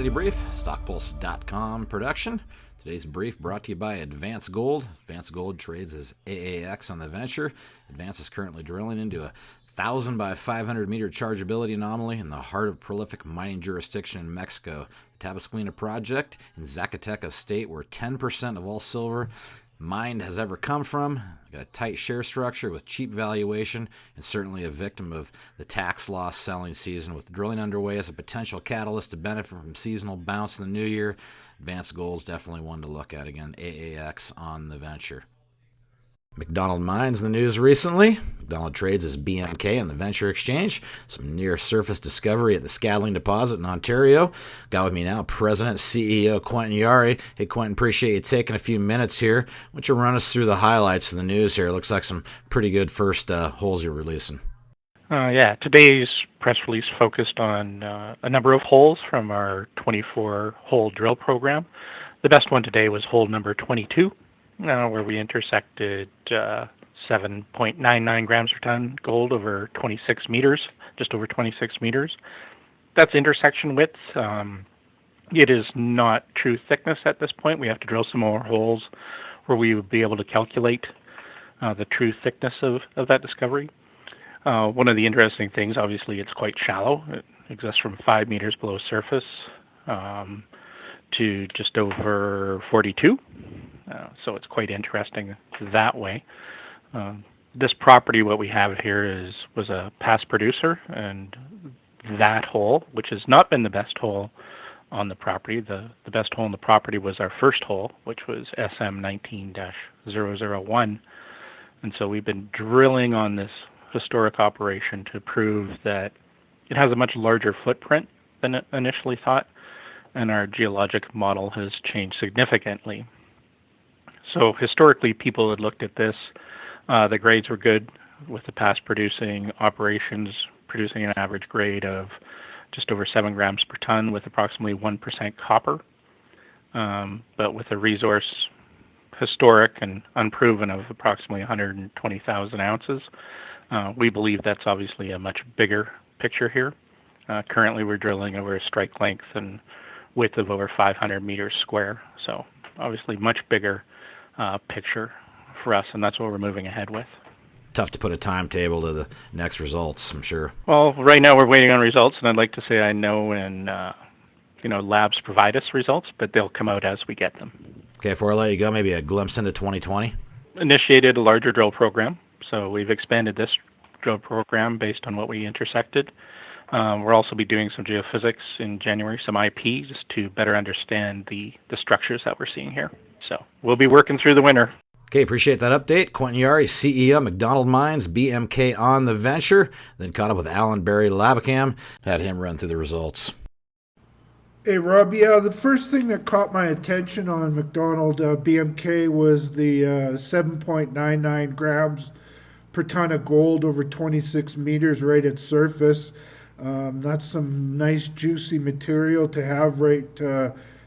Commodity Brief, StockPulse.com production. Today's brief brought to you by Advance Gold. Advance Gold trades as AAX on the venture. Advance is currently drilling into a 1,000 by 500 meter chargeability anomaly in the heart of prolific mining jurisdiction in Mexico. The Tabasquina project in Zacatecas state, where 10% of all silver mined has ever come from. Got a tight share structure with cheap valuation, and certainly a victim of the tax loss selling season, with drilling underway as a potential catalyst to benefit from seasonal bounce in the new year. Advanced Gold's definitely one to look at. Again, AAX on the venture. MacDonald mines in the news recently. MacDonald trades as BMK on the Venture Exchange. Some near-surface discovery at the Scadling deposit in Ontario. Got with me now President CEO Quentin Yarie. Hey, Quentin, appreciate you taking a few minutes here. Why don't you run us through the highlights of the news here? It looks like some pretty good first holes you're releasing. Today's press release focused on a number of holes from our 24-hole drill program. The best one today was hole number 22. Where we intersected 7.99 grams per ton gold over 26 meters, just over 26 meters. That's intersection width. It is not true thickness at this point. We have to drill some more holes where we would be able to calculate the true thickness of that discovery. One of the interesting things, obviously, it's quite shallow. It exists from 5 meters below surface to just over 42. So it's quite interesting that way. This property, what we have here was a past producer, and that hole, which has not been the best hole on the property, the best hole on the property was our first hole, which was SM19-001. And so we've been drilling on this historic operation to prove that it has a much larger footprint than initially thought, and our geologic model has changed significantly. So historically, people had looked at this. The grades were good with the past producing operations, producing an average grade of just over 7 grams per ton with approximately 1% copper. But with a resource historic and unproven of approximately 120,000 ounces, we believe that's obviously a much bigger picture here. Currently, we're drilling over a strike length and width of over 500 meters square. So obviously much bigger picture for us, and that's what we're moving ahead with. Tough to put a timetable to the next results, I'm sure. Well, right now we're waiting on results, and I'd like to say I know when labs provide us results, but they'll come out as we get them. Okay, before I let you go, maybe a glimpse into 2020? Initiated a larger drill program, so we've expanded this drill program based on what we intersected. We'll also be doing some geophysics in January, some IP, just to better understand the structures that we're seeing here. So we'll be working through the winter. Okay, appreciate that update. Quentin Yarie, CEO, MacDonald Mines, BMK on the venture. Then caught up with Alan Barry Labacam, had him run through the results. Hey, Rob, the first thing that caught my attention on MacDonald BMK was the 7.99 grams per ton of gold over 26 meters right at surface. That's some nice juicy material to have right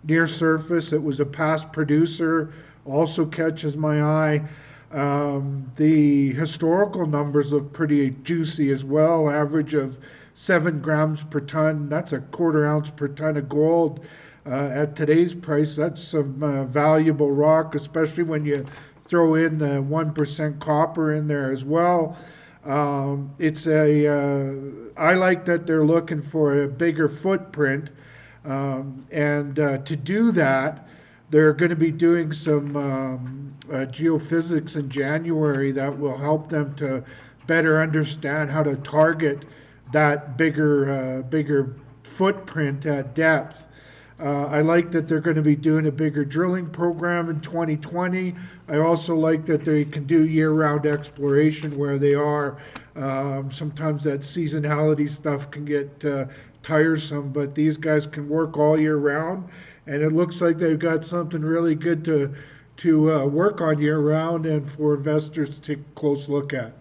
near surface. It was a past producer, also catches my eye. The historical numbers look pretty juicy as well. Average of 7 grams per ton. That's a quarter ounce per ton of gold. At today's price, that's some valuable rock, especially when you throw in the 1% copper in there as well. I like that they're looking for a bigger footprint. And to do that, they're going to be doing some geophysics in January that will help them to better understand how to target that bigger footprint at depth. I like that they're going to be doing a bigger drilling program in 2020. I also like that they can do year-round exploration where they are. Sometimes that seasonality stuff can get tiresome, but these guys can work all year round, and it looks like they've got something really good to work on year round and for investors to take a close look at.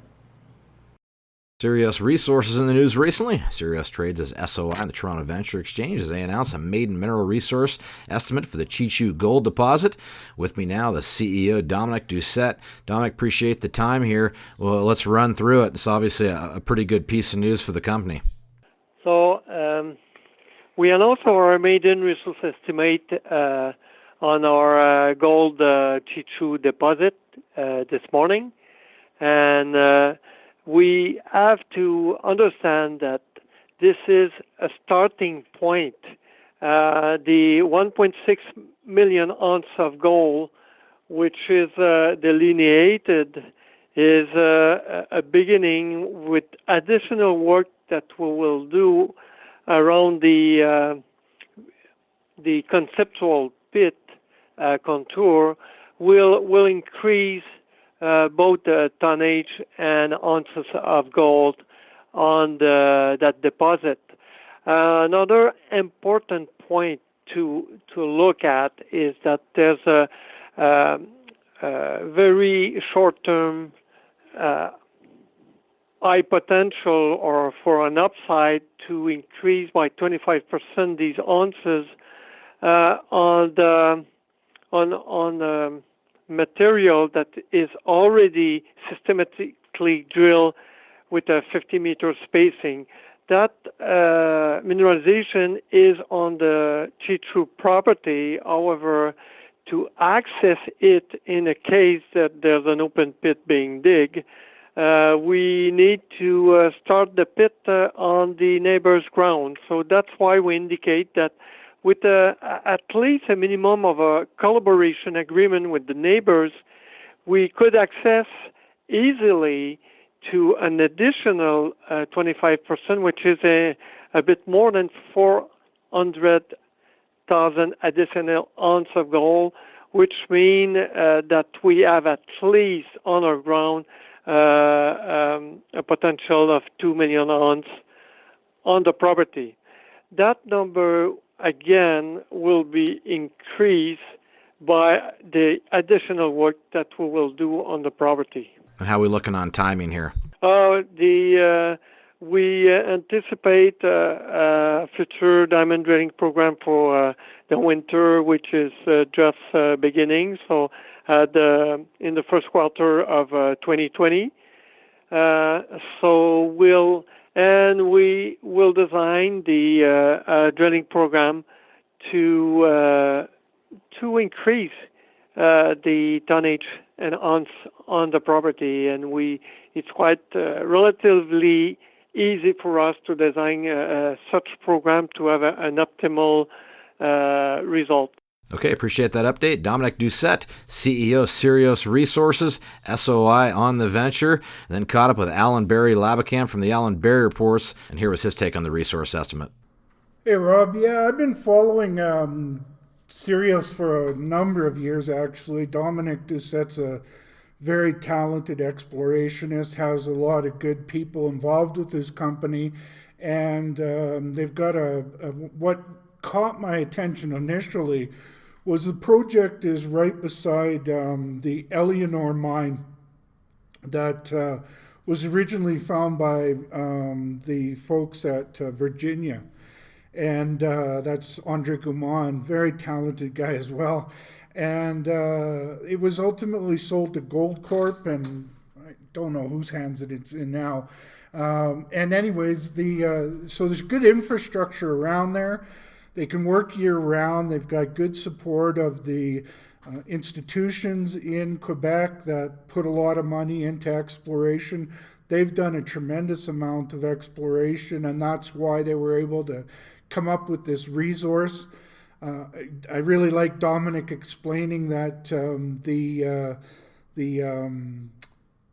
Sirios Resources in the news recently. Sirios trades as SOI on the Toronto Venture Exchange as they announce a maiden mineral resource estimate for the Chichu gold deposit. With me now, the CEO, Dominique Doucet. Dominique, appreciate the time here. Well, let's run through it. It's obviously a pretty good piece of news for the company. So We announced our maiden resource estimate on our gold Chichu deposit this morning, and we have to understand that this is a starting point. The 1.6 million ounce of gold, which is delineated, is a beginning with additional work that we will do around the conceptual pit contour will increase both the tonnage and ounces of gold on that deposit. Another important point to look at is that there's a very short-term high potential or for an upside to increase by 25% these ounces on the material that is already systematically drilled with a 50-meter spacing. That mineralization is on the Chichu property. However, to access it in a case that there's an open pit being dig, we need to start the pit on the neighbor's ground. So that's why we indicate that with at least a minimum of a collaboration agreement with the neighbors, we could access easily to an additional 25%, which is a bit more than 400,000 additional ounce of gold, which means that we have at least on our ground a potential of 2 million ounce on the property. That number, again, will be increased by the additional work that we will do on the property. And how are we looking on timing here? We anticipate a future diamond drilling program for the winter, which is just beginning. So in the first quarter of 2020. We will design the drilling program to increase the tonnage and ounce on the property, and it's quite relatively easy for us to design such program to have an optimal result. Okay, appreciate that update. Dominique Doucet, CEO Sirios Resources, SOI on the venture, then caught up with Alan Barry Labacam from the Alan Barry Reports, and here was his take on the resource estimate. Hey, Rob. Yeah, I've been following Sirios for a number of years, actually. Dominique Doucet's a very talented explorationist, has a lot of good people involved with his company, and they've got what caught my attention initially was the project is right beside the Eleanor mine that was originally found by the folks at Virginia. And that's Andre Gouman, very talented guy as well. And it was ultimately sold to Goldcorp, and I don't know whose hands it's in now. And anyways, so there's good infrastructure around there. They can work year-round. They've got good support of the institutions in Quebec that put a lot of money into exploration. They've done a tremendous amount of exploration, and that's why they were able to come up with this resource. I really like Dominic explaining that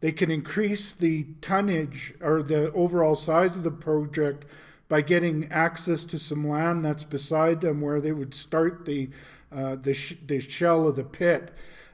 they can increase the tonnage or the overall size of the project by getting access to some land that's beside them where they would start the shell of the pit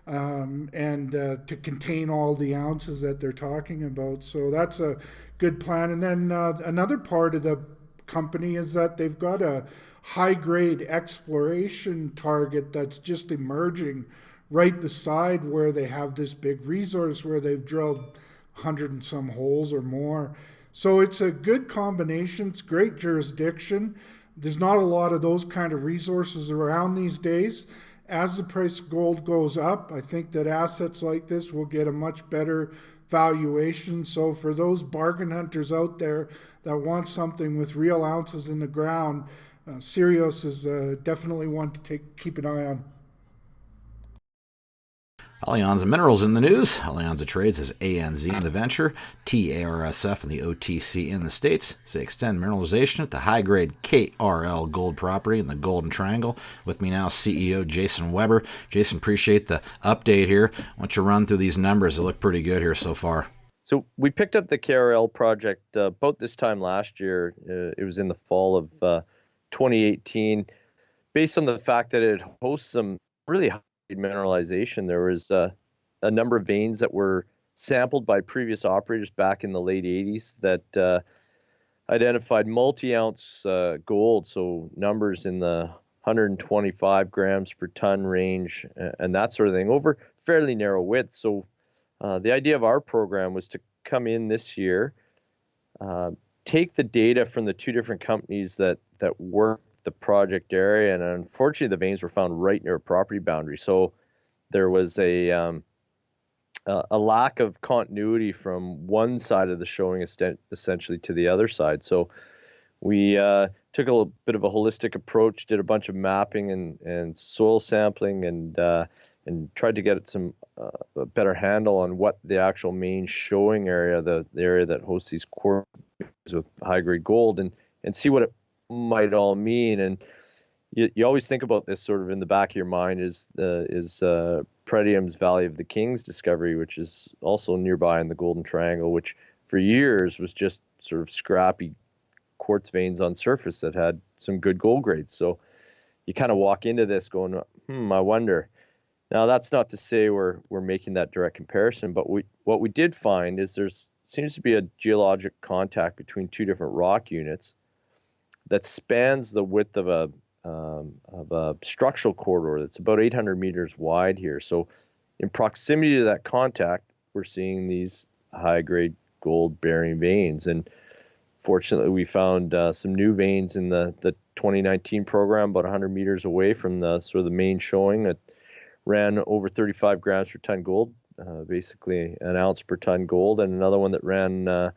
and to contain all the ounces that they're talking about. So that's a good plan. And then another part of the company is that they've got a high-grade exploration target that's just emerging right beside where they have this big resource where they've drilled 100 and some holes or more. So it's a good combination. It's great jurisdiction. There's not a lot of those kind of resources around these days. As the price of gold goes up, I think that assets like this will get a much better valuation. So for those bargain hunters out there that want something with real ounces in the ground, Sirios is definitely one to keep an eye on. Alianza Minerals in the news. Alianza trades as ANZ in the venture, TARSF in the OTC in the States. They extend mineralization at the high-grade KRL gold property in the Golden Triangle. With me now, CEO Jason Weber. Jason, appreciate the update here. Why don't you run through these numbers? They look pretty good here so far. So we picked up the KRL project about this time last year. It was in the fall of 2018. Based on the fact that it hosts some really high mineralization, there was a number of veins that were sampled by previous operators back in the late 80s that identified multi-ounce gold, so numbers in the 125 grams per ton range and that sort of thing over fairly narrow width. So the idea of our program was to come in this year, take the data from the two different companies that work the project area, and unfortunately the veins were found right near a property boundary. So there was a lack of continuity from one side of the showing essentially to the other side. So we took a little bit of a holistic approach, did a bunch of mapping and soil sampling, and tried to get a better handle on what the actual main showing area, the area that hosts these core with high-grade gold, and see what it might all mean. And you always think about this sort of in the back of your mind is Pretium's Valley of the Kings discovery, which is also nearby in the Golden Triangle, which for years was just sort of scrappy quartz veins on surface that had some good gold grades. So you kind of walk into this going, I wonder. Now that's not to say we're making that direct comparison, but what we did find is seems to be a geologic contact between two different rock units that spans the width of a structural corridor that's about 800 meters wide here. So in proximity to that contact, we're seeing these high-grade gold-bearing veins. And fortunately, we found some new veins in the 2019 program, about 100 meters away from the sort of the main showing that ran over 35 grams per ton gold, basically an ounce per ton gold, and another one that ran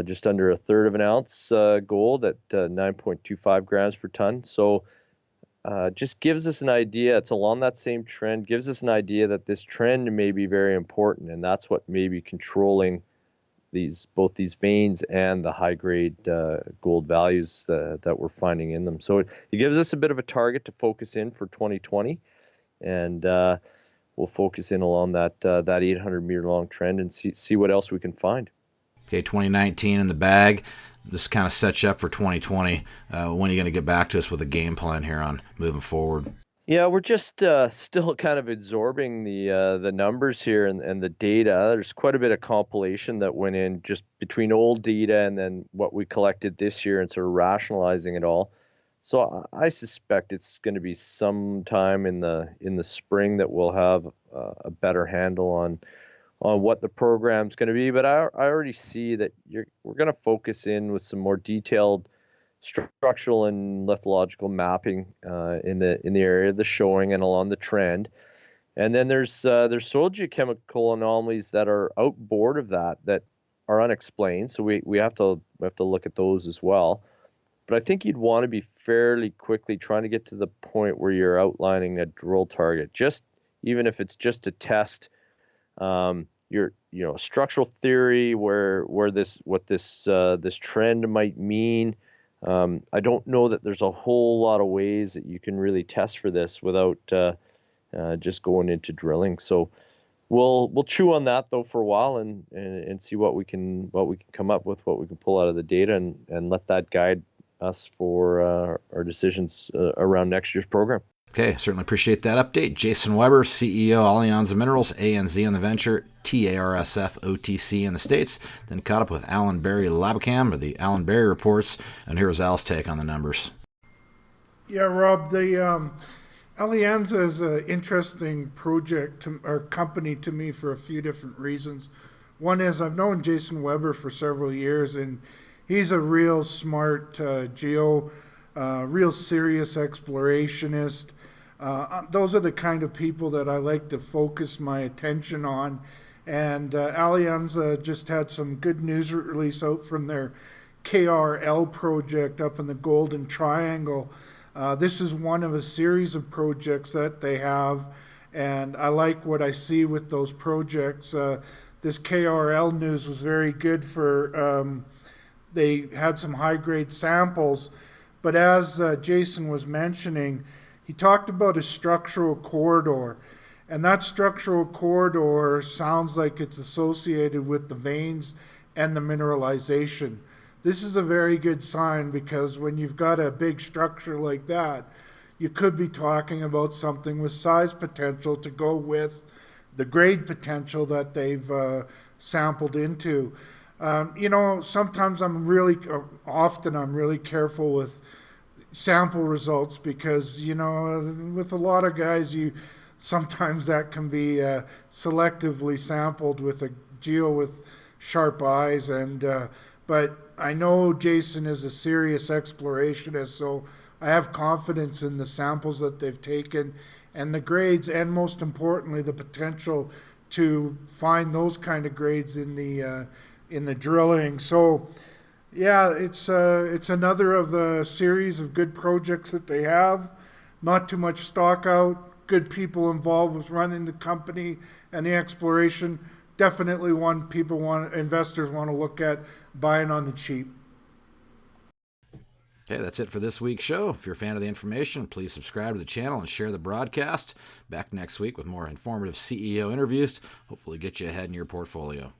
just under a third of an ounce gold at 9.25 grams per ton. So just gives us an idea. It's along that same trend, gives us an idea that this trend may be very important, and that's what may be controlling both these veins and the high-grade gold values that we're finding in them. So it gives us a bit of a target to focus in for 2020, and we'll focus in along that 800-meter long trend and see what else we can find. Okay, 2019 in the bag. This kind of sets you up for 2020. When are you going to get back to us with a game plan here on moving forward? Yeah, we're just still kind of absorbing the numbers here and the data. There's quite a bit of compilation that went in just between old data and then what we collected this year and sort of rationalizing it all. So I suspect it's going to be sometime in the spring that we'll have a better handle on what the program's going to be. But I already see that we're going to focus in with some more detailed structural and lithological mapping in the area of the showing and along the trend. And then there's soil geochemical anomalies that are outboard of that are unexplained. So we have to look at those as well. But I think you'd want to be fairly quickly trying to get to the point where you're outlining a drill target, just even if it's just to test your structural theory what this trend might mean. I don't know that there's a whole lot of ways that you can really test for this without just going into drilling. So we'll chew on that though for a while and see what we can come up with, what we can pull out of the data, and let that guide us for our decisions around next year's program. Okay, certainly appreciate that update. Jason Weber, CEO, Alianza Minerals, ANZ on the venture, TARSF, OTC in the States. Then caught up with Alan Barry Labacam, or the Alan Barry reports, and here's Al's take on the numbers. Yeah, Rob, the Alianza is an interesting project or company to me for a few different reasons. One is I've known Jason Weber for several years, and he's a real smart real serious explorationist. Those are the kind of people that I like to focus my attention on. And Alianza just had some good news release out from their KRL project up in the Golden Triangle. This is one of a series of projects that they have, and I like what I see with those projects. This KRL news was very good for, they had some high-grade samples, but as Jason was mentioning, he talked about a structural corridor, and that structural corridor sounds like it's associated with the veins and the mineralization. This is a very good sign, because when you've got a big structure like that, you could be talking about something with size potential to go with the grade potential that they've sampled into. Sometimes often I'm really careful with sample results, because, with a lot of guys, sometimes that can be selectively sampled with a geo with sharp eyes, but I know Jason is a serious explorationist, so I have confidence in the samples that they've taken and the grades, and most importantly, the potential to find those kind of grades in the drilling. So, yeah, it's another of a series of good projects that they have. Not too much stock out. Good people involved with running the company and the exploration. Definitely one investors want to look at buying on the cheap. Okay, that's it for this week's show. If you're a fan of the information, please subscribe to the channel and share the broadcast. Back next week with more informative CEO interviews. Hopefully get you ahead in your portfolio.